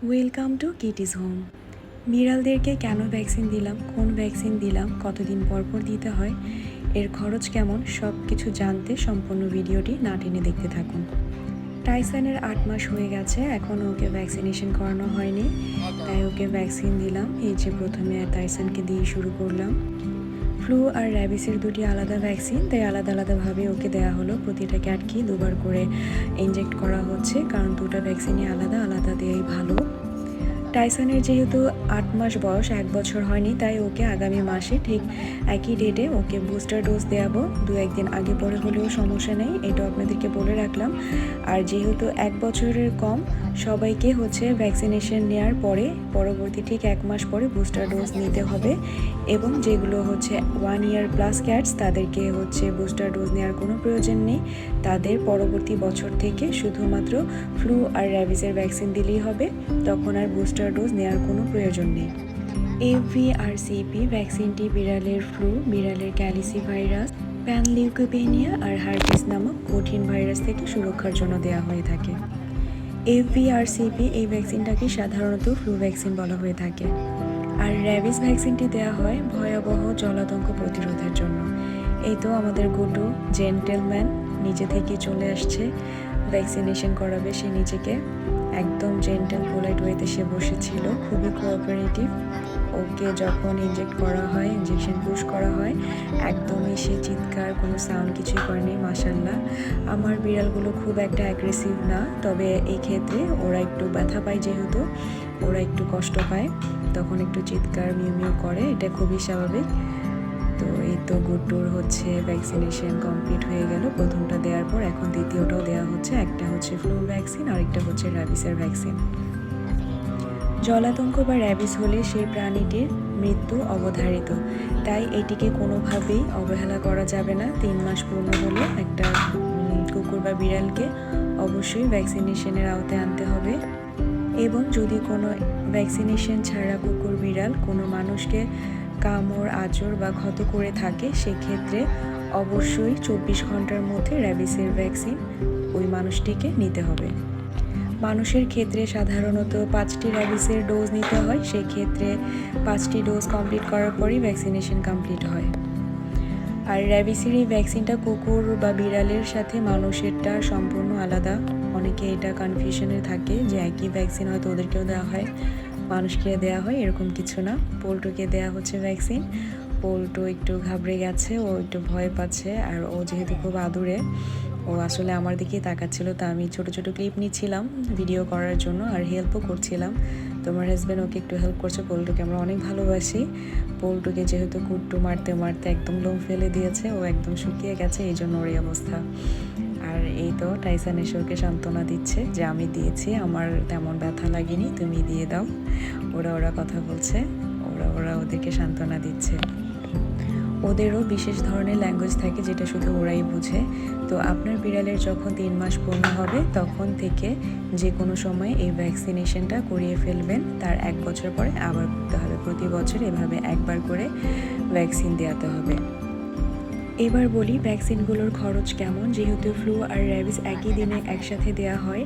Welcome to Kitty's home. বিড়ালদেরকে কেন vaccine দিলাম, কোন ভ্যাকসিন দিলাম, কতদিন পর পর দিতে হয়, এর খরচ কেমন, সব কিছু জানতে সম্পূর্ণ ভিডিওটি না টেনে দেখতে থাকুন। টাইসনের 8 মাস হয়ে গেছে, এখনও ওকে ভ্যাকসিনেশন করানো হয়নি, তাই ওকে ভ্যাকসিন দিলাম। এই যে প্রথমে টাইসনকে দিয়ে শুরু করলাম। ফ্লু আর র্যাবিসের দুটি আলাদা ভ্যাকসিন, তাই আলাদা আলাদাভাবে ওকে দেওয়া হলো। প্রতিটা ক্যাটকে দুবার করে ইনজেক্ট করা হচ্ছে, কারণ দুটো ভ্যাকসিনই আলাদা আলাদা দেওয়াই ভালো। টাইসনের যেহেতু 8 মাস বয়স, 1 বছর হয়নি, তাই ওকে আগামী মাসে ঠিক একই ডেটে ওকে বুস্টার ডোজ দেওয়াবো। 2-1 দিন আগে পরে হলেও সমস্যা নেই, এটা আপনাদেরকে বলে রাখলাম। আর যেহেতু 1 বছরের কম, সবাইকে ভ্যাকসিনেশন নেওয়ার পরে পরবর্তী ঠিক 1 মাস পরে বুস্টার ডোজ নিতে হবে। এবং যেগুলো 1 ইয়ার প্লাস ক্যাটস, তাদেরকে বুস্টার ডোজ নেওয়ার কোনো প্রয়োজন নেই। তাদের পরবর্তী বছর থেকে শুধুমাত্র ফ্লু আর র্যাবিসের ভ্যাকসিন দিলেই হবে, তখন আর বুস্টার ডোজ নেওয়ার কোনো প্রয়োজন নেই। এভিআরসিপি ভ্যাকসিনটি বিড়ালের ফ্লু, বিড়ালের ক্যালিসিভাইরাস, প্যানলিউকোপেনিয়া আর হার্পিস নামক কঠিন ভাইরাস থেকে সুরক্ষার জন্য দেওয়া হয়ে থাকে। এভিআরসিপি এই ভ্যাকসিনটাকে সাধারণত ফ্লু ভ্যাকসিন বলা হয়ে থাকে। আর র্যাবিস ভ্যাকসিনটি দেওয়া হয় ভয়াবহ জলাতঙ্ক প্রতিরোধের জন্য। এই তো আমাদের গুড্ডু জেন্টেলম্যান নিজে থেকে চলে আসছে, ভ্যাকসিনেশন করাবে। সে নিজেকে একদম জেন্টেল পোলাইট ওয়েতে সে বসেছিল, খুবই কোঅপারেটিভ। ওকে যখন ইনজেক্ট করা হয়, ইনজেকশন পুশ করা হয়, একদমই সে চিৎকার, কোনো সাউন্ড কিছুই করেনি। মাশাল্লাহ, আমার বিড়ালগুলো খুব একটা অ্যাগ্রেসিভ না, তবে এই ক্ষেত্রে ওরা একটু ব্যথা পায়, যেহেতু ওরা একটু কষ্ট পায়, তখন একটু চিৎকার মিউ মিউ করে, এটা খুবই স্বাভাবিক। তো এই তো গুড্ডুর ভ্যাকসিনেশন কমপ্লিট হয়ে গেল প্রথমটা দেওয়ার পর। এখন দ্বিতীয়টাও দেওয়া হচ্ছে, একটা ফ্লু ভ্যাকসিন আর একটা র্যাবিসের ভ্যাকসিন। জলাতঙ্ক বা র্যাবিস হলে সেই প্রাণীটির মৃত্যু অবধারিত, তাই এটিকে কোনোভাবেই অবহেলা করা যাবে না। 3 মাস পূর্ণ হলে একটা কুকুর বা বিড়ালকে অবশ্যই ভ্যাকসিনেশনের আওতায় আনতে হবে। এবং যদি কোনো ভ্যাকসিনেশন ছাড়া কুকুর বিড়াল কোনো মানুষকে কামড়, আঁচড় বা ক্ষত করে থাকে, সেক্ষেত্রে অবশ্যই 24 ঘন্টার মধ্যে র্যাবিসের ভ্যাকসিন ওই মানুষটিকে নিতে হবে। মানুষের ক্ষেত্রে সাধারণত 5টি র্যাবিসের ডোজ নিতে হয়, সেক্ষেত্রে 5টি ডোজ কমপ্লিট করার পরই ভ্যাকসিনেশন কমপ্লিট হয়। আর র্যাবিসের এই ভ্যাকসিনটা কুকুর বা বিড়ালের সাথে মানুষেরটা সম্পূর্ণ আলাদা। অনেকে এটা কনফিউশনে থাকে যে একই ভ্যাকসিন হয়তো ওদেরকেও দেওয়া হয়, মানুষকে দেওয়া হয়, এরকম কিছু না। পোল্ট্রোকে দেওয়া হচ্ছে ভ্যাকসিন। পোল্ট্রো একটু ঘাবড়ে গেছে, ও একটু ভয় পাচ্ছে, আর ও যেহেতু খুব আদুরে, ও আসলে আমার দিকেই তাকাচ্ছিল। তা আমি ছোট ছোট ক্লিপ নিচ্ছিলাম ভিডিও করার জন্য, আর হেল্পও করছিলাম। তোমার হাজব্যান্ড ওকে একটু হেল্প করছে। পোল্ট্রোকে আমরা অনেক ভালোবাসি। পোল্ট্রোকে যেহেতু কুট্টু মারতে মারতে একদম লোম ফেলে দিয়েছে, ও একদম শুকিয়ে গেছে, এই জন্য ওর এই অবস্থা। আর এই তো টাইসন এসে ওকে সান্ত্বনা দিচ্ছে যে আমি দিয়েছি, আমার তেমন ব্যথা লাগেনি, তুমি দিয়ে দাও। ওরা কথা বলছে, ওরা ওদেরকে সান্ত্বনা দিচ্ছে। ওদেরও বিশেষ ধরনের ল্যাঙ্গুয়েজ থাকে, যেটা শুধু ওরাই বুঝে। তো আপনার বিড়ালের যখন 3 মাস পূর্ণ হবে, তখন থেকে যে কোনো সময় এই ভ্যাকসিনেশনটা করিয়ে ফেলবেন। তার 1 বছর পরে আবার করতে হবে। প্রতি বছর এভাবে একবার করে ভ্যাকসিন দেওয়াতে হবে। এবার বলি ভ্যাকসিনগুলোর খরচ কেমন। যেহেতু ফ্লু আর র্যাবিস একই দিনে একসাথে দেওয়া হয়,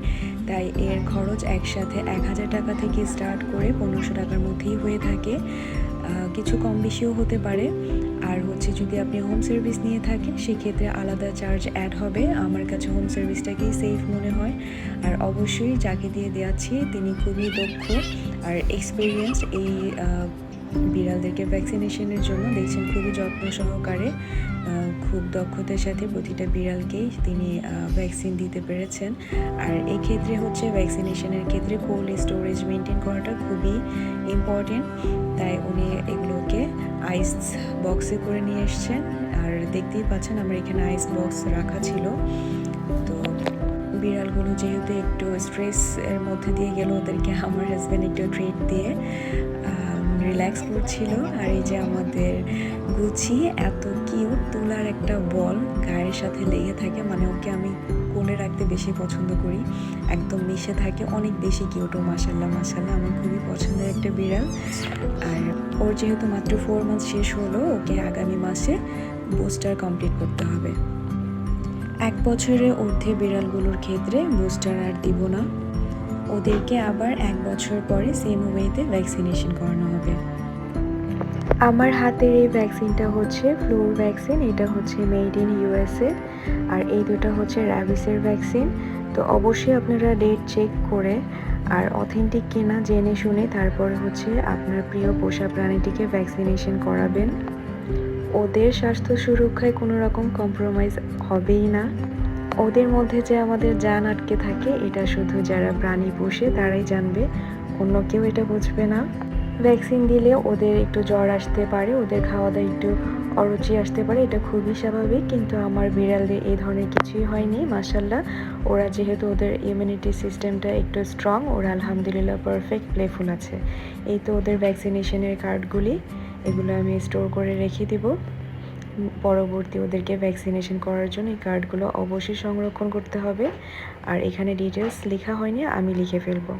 তাই এর খরচ একসাথে 1000 টাকা থেকে স্টার্ট করে 1500 টাকার মধ্যেই হয়ে থাকে। কিছু কম বেশিও হতে পারে। আর যদি আপনি হোম সার্ভিস নিয়ে থাকেন, সেক্ষেত্রে আলাদা চার্জ অ্যাড হবে। আমার কাছে হোম সার্ভিসটাকেই সেফ মনে হয়। আর অবশ্যই যাকে দিয়ে দেওয়াচ্ছি তিনি খুবই দক্ষ আর এক্সপিরিয়েন্সড এই বিড়ালদেরকে ভ্যাকসিনেশনের জন্য। দেখছেন খুবই যত্ন সহকারে, খুব দক্ষতার সাথে প্রতিটা বিড়ালকেই তিনি ভ্যাকসিন দিতে পেরেছেন। আর এই ক্ষেত্রে ভ্যাকসিনেশনের ক্ষেত্রে কোল্ড স্টোরেজ মেনটেন করাটা খুবই ইম্পর্টেন্ট, তাই উনি এগুলোকে আইস বক্সে করে নিয়ে এসছেন। আর দেখতেই পাচ্ছেন আমার এখানে আইস বক্স রাখা ছিল। তো বিড়ালগুলো যেহেতু একটু স্ট্রেস এর মধ্যে দিয়ে গেল, ওদেরকে আমার হাজব্যান্ড একটু ট্রিট দিয়ে রিল্যাক্স করছিল। আর এই যে আমাদের গুচি, এত কিউট, তুলার একটা বল গায়ের সাথে লেগে থাকে, মানে ওকে আমি কোলে রাখতে বেশি পছন্দ করি, একদম মিশে থাকে, অনেক বেশি কিউট। ও মাশাল্লাহ আমার খুবই পছন্দের একটা বিড়াল। আর ওর যেহেতু মাত্র 4 মাস শেষ হলো, ওকে আগামী মাসে বুস্টার কমপ্লিট করতে হবে। 1 বছরের ঊর্ধ্বে বিড়ালগুলোর ক্ষেত্রে বুস্টার আর দিব না। ওদেরকে আবার 1 বছর পরে সেম ওয়েতে ভ্যাকসিনেশন করানো হবে। আমার হাতের এই ভ্যাকসিনটা হচ্ছে ফ্লুর ভ্যাকসিন, এটা হচ্ছে মেড ইন ইউএসএ, আর এই দুটো হচ্ছে র্যাবিসের ভ্যাকসিন। তো অবশ্যই আপনারা ডেট চেক করে আর অথেন্টিক কিনা জেনে শুনে তারপরে হচ্ছে আপনার প্রিয় পোষা প্রাণীটিকে ভ্যাকসিনেশন করাবেন। ওদের স্বাস্থ্য সুরক্ষায় কোনো রকম কম্প্রোমাইজ হবেই না। ওদের মধ্যে যে আমাদের জান আটকে থাকে এটা শুধু যারা প্রাণী পোষে তারাই জানবে, অন্য কেউ এটা বুঝবে না। ভ্যাকসিন দিলে ওদের একটু জ্বর আসতে পারে, ওদের খাওয়া দাওয়া একটু অরুচি আসতে পারে, এটা খুবই স্বাভাবিক। কিন্তু আমার বিড়ালদের এই ধরনের কিছুই হয়নি মাশাআল্লাহ। ওরা যেহেতু ওদের ইমিউনিটি সিস্টেমটা একটু স্ট্রং, ওরা আলহামদুলিল্লাহ পারফেক্ট প্লেফুল আছে। এই তো ওদের ভ্যাকসিনেশনের কার্ডগুলি, এগুলো আমি স্টোর করে রেখে দিব। পরবর্তী ওদেরকে ভ্যাকসিনেশন করার জন্য এই কার্ডগুলো অবশ্যই সংরক্ষণ করতে হবে। আর এখানে ডিটেলস লেখা হয়নি, আমি লিখে ফেলবো।